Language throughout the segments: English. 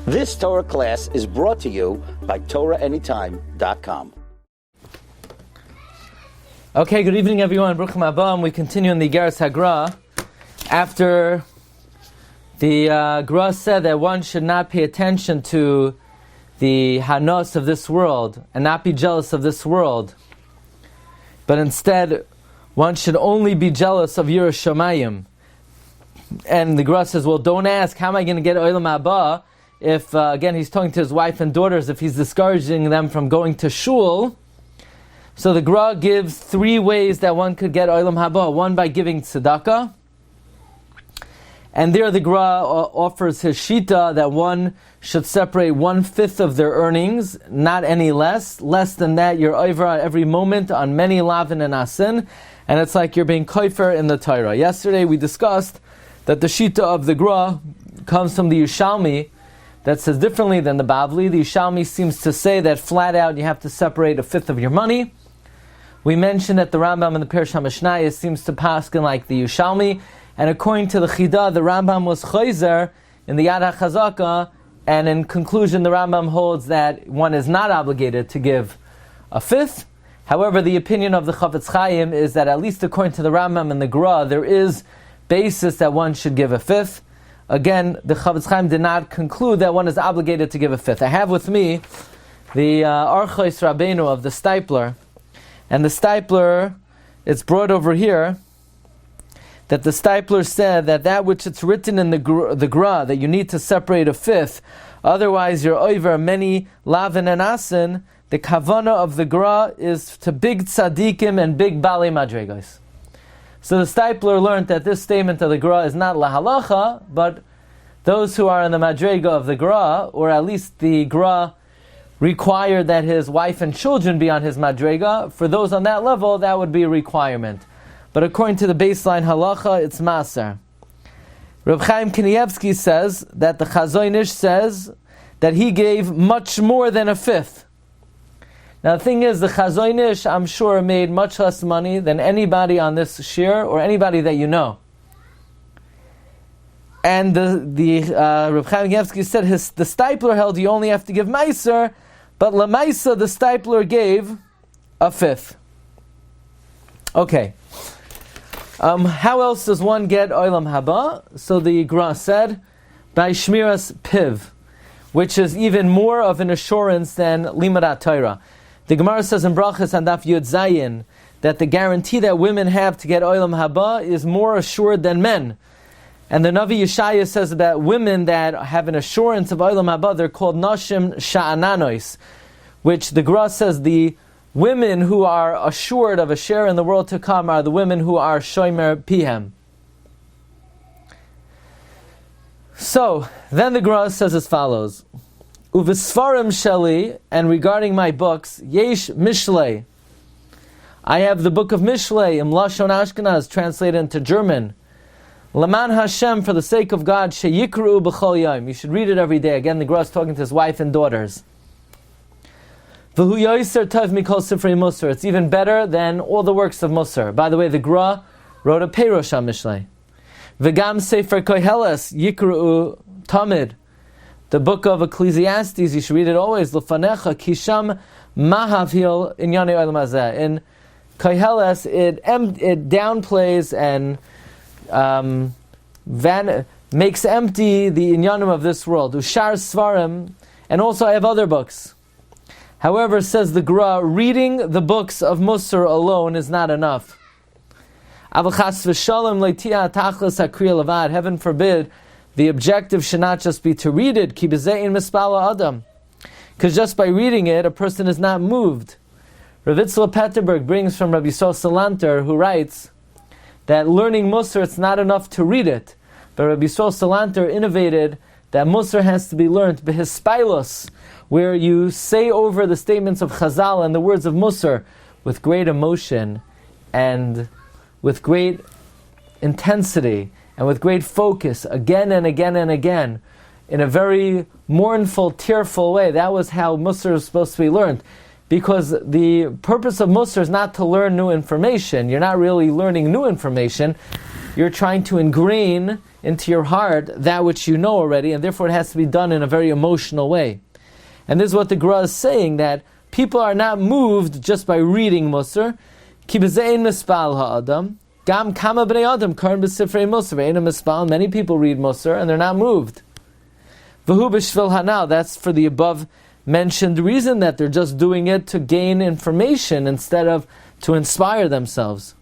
This Torah class is brought to you by TorahAnytime.com. Okay, good evening everyone. Bruchim Abam. We continue in the Iggeres HaGra. After the Gra said that one should not pay attention to the hanos of this world and not be jealous of this world, but instead one should only be jealous of Yiras Shamayim. And the Gra says, well, don't ask, how am I going to get Olam Haba? If, again, he's talking to his wife and daughters, if he's discouraging them from going to shul. So the Gra gives three ways that one could get Olam Haba. One, by giving tzedakah. And there the Gra offers his shita that one should separate 1/5 of their earnings, not any less. Less than that, you're over every moment on many lavin and asin, and it's like you're being koifer in the Torah. Yesterday we discussed that the shita of the Gra comes from the Yerushalmi, that says differently than the Bavli. The Yerushalmi seems to say that flat out you have to separate 1/5 of your money. We mentioned that the Rambam in the Perush HaMishnayos seems to paskin like the Yerushalmi, and according to the Chida, the Rambam was chayzer in the Yad HaChazaka, and in conclusion the Rambam holds that one is not obligated to give 1/5. However, the opinion of the Chafetz Chaim is that at least according to the Rambam and the Gra, there is basis that one should give 1/5. Again, the Chafetz Chaim did not conclude that one is obligated to give 1/5. I have with me the Archos Rabbeinu of the Stipler, and the Stipler, it's brought over here, that the Stipler said that which it's written in the Gra, that you need to separate 1/5, otherwise you're over many lavin and asin. The kavana of the Gra is to big tzaddikim and big balei madregos. So the Stipler learned that this statement of the Gra is not lahalacha, but those who are in the madrega of the Gra, or at least the Gra required that his wife and children be on his madrega, for those on that level, that would be a requirement. But according to the baseline halacha, it's Mussar. Reb Chaim Kanievsky says that the Chazon Ish says that he gave much more than 1/5. Now the thing is, the Chazon Ish, I'm sure, made much less money than anybody on this shir or anybody that you know. And Reb Chaim Kanievsky said the Stipler held you only have to give Meiser, but Lamaisa the Stipler gave 1/5. Okay. How else does one get Olam Haba? So the Gra said, by Shmiras Piv, which is even more of an assurance than Limadat Torah. The Gemara says in Brachas and Daf Yud Zayin that the guarantee that women have to get Olam Haba is more assured than men. And the Navi Yeshaya says about women that have an assurance of Olam Haba, they're called Nashim Sha'ananois, which the Gra says the women who are assured of a share in the world to come are the women who are shomer pihem. So, then the Gra says as follows, Uvisfarim sheli, and regarding my books, yesh mishlei. I have the book of Mishlei, in Lashon Ashkenaz, translated into German. Laman Hashem, for the sake of God, sheyikru b'chol yom. You should read it every day. Again, the Gra is talking to his wife and daughters. It's even better than all the works of Mussar. By the way, the Gra wrote a Perush on Mishlei. V'gam Sefer Koheles Yikru Tamid. The book of Ecclesiastes, you should read it always. L'fanecha kisham mahavil inyane olam hazeh. In Koheles, it downplays and makes empty the inyanim of this world. Ushar svarim, and also I have other books. However, says the Gra, reading the books of Mussar alone is not enough. Heaven forbid, the objective should not just be to read it, because just by reading it, a person is not moved. Rav Itzla Petterberg brings from Rabbi Yisrael Salanter, who writes that learning Mussar, it's not enough to read it, but Rabbi Yisrael Salanter innovated that Mussar has to be learned behispailos, where you say over the statements of Chazal and the words of Mussar with great emotion and with great intensity and with great focus again and again and again in a very mournful, tearful way. That was how Mussar is supposed to be learned. Because the purpose of Mussar is not to learn new information. You're not really learning new information. you're trying to ingrain into your heart that which you know already, and therefore it has to be done in a very emotional way. And this is what the Gra is saying, that people are not moved just by reading Mussar. Ki b'zein mispal ha'adam, gam kama b'nei adam karin b'sifrei Mussar, ve'ena mispal. Many people read Mussar and they're not moved. V'hu b'shvil hanal, that's for the above mentioned reason, that they're just doing it to gain information instead of to inspire themselves.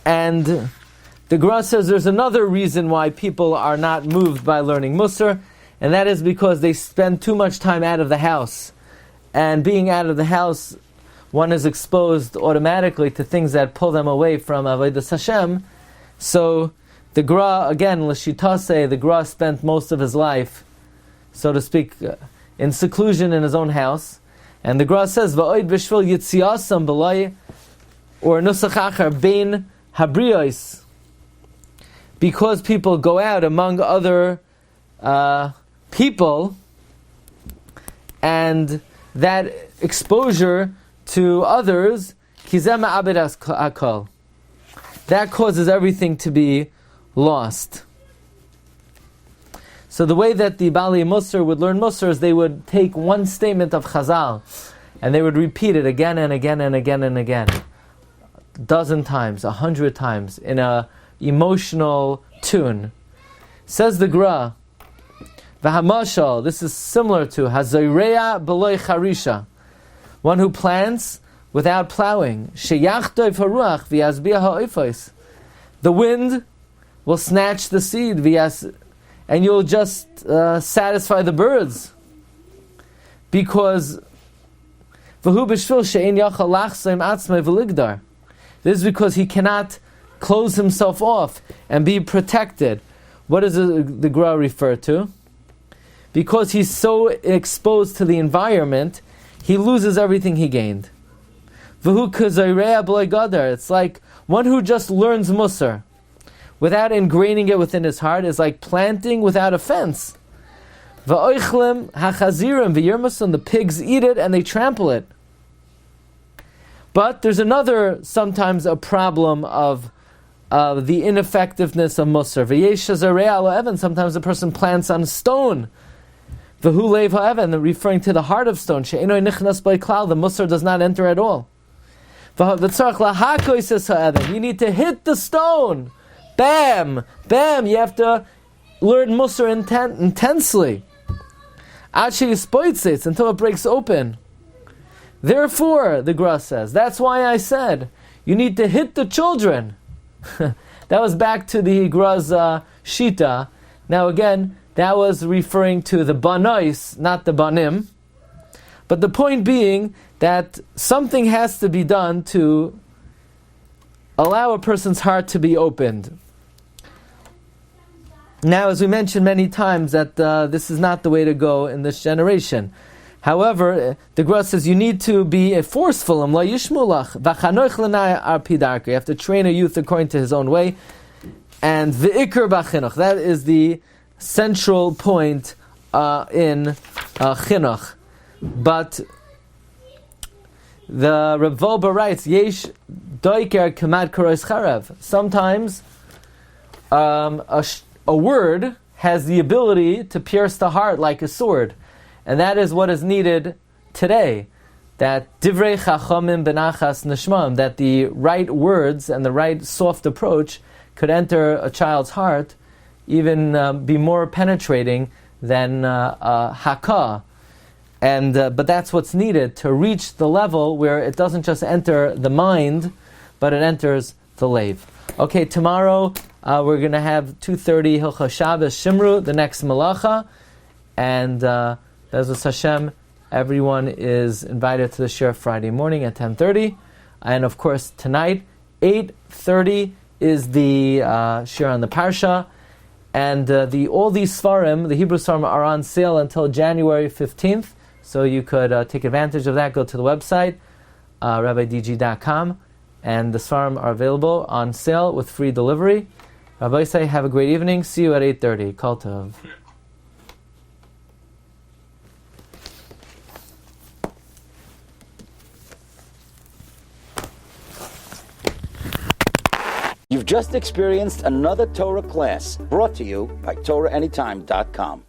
And the Gra says there's another reason why people are not moved by learning Mussar, and that is because they spend too much time out of the house. And being out of the house, one is exposed automatically to things that pull them away from Avodas Hashem. So the Gra, again, L'shitase, the Gra spent most of his life, so to speak, in seclusion in his own house. And the Gra says, V'oid b'shvil yitziyasam b'loi, or nusach achar, bein habriyos, because people go out among other people, and that exposure to others, kizeh ma'abed hakol, that causes everything to be lost. So the way that the Bali Mussar would learn Mussar is they would take one statement of Chazal and they would repeat it again and again and again and again, a dozen times, 100 times, in a emotional tune. Says the Gra, V'hamashal, this is similar to Hazoreya b'loi charisha, one who plants without plowing. Sheyachtoiv haruach v'yazbiah ha'oifos, the wind will snatch the seed, and you'll just satisfy the birds. Because this is because he cannot close himself off and be protected. What does the Gra refer to? Because he's so exposed to the environment, he loses everything he gained. It's like one who just learns Mussar without ingraining it within his heart is like planting without a fence. V'oichlem hachazirim v'yirmasun, the pigs eat it and they trample it. But there's sometimes a problem of the ineffectiveness of Mussar. V'yesh hazarei ala evan, sometimes a person plants on stone. V'hu leiv ha'evan, referring to the heart of stone. She'enoi nichnas by klal, the Mussar does not enter at all. V'tzarach lahakois ha'evan, you need to hit the stone. Bam! Bam! You have to learn Mussar intensely. Until it breaks open. Therefore, the Gra says, that's why I said, you need to hit the children. That was back to the Gra's Shita. Now again, that was referring to the Banais, not the Banim. But the point being that something has to be done to allow a person's heart to be opened. Now, as we mentioned many times, that this is not the way to go in this generation. However, the Gra says you need to be forceful. You have to train a youth according to his own way. And v'ikr b'chinuch, that is the central point in chinuch. But the Rav Volba writes, Yesh doiker kamad karos charev. Sometimes a word has the ability to pierce the heart like a sword. And that is what is needed today. That divrei chachamim benachas nishmam, that the right words and the right soft approach could enter a child's heart, even be more penetrating than haka. And but that's what's needed to reach the level where it doesn't just enter the mind, but it enters the lave. Okay, tomorrow we're going to have 2:30 Hilchos Shabbos Shimru, the next Malacha, and Be'ezus Hashem, everyone is invited to the shir Friday morning at 10:30, and of course tonight 8:30 is the shir on the Parsha, and all these Svarim, the Hebrew Svarim, are on sale until January 15th, so you could take advantage of that. Go to the website rabbidg.com, and the Svarim are available on sale with free delivery. Rabbi say, have a great evening. See you at 8:30. Kol tov. just experienced another Torah class brought to you by TorahAnytime.com.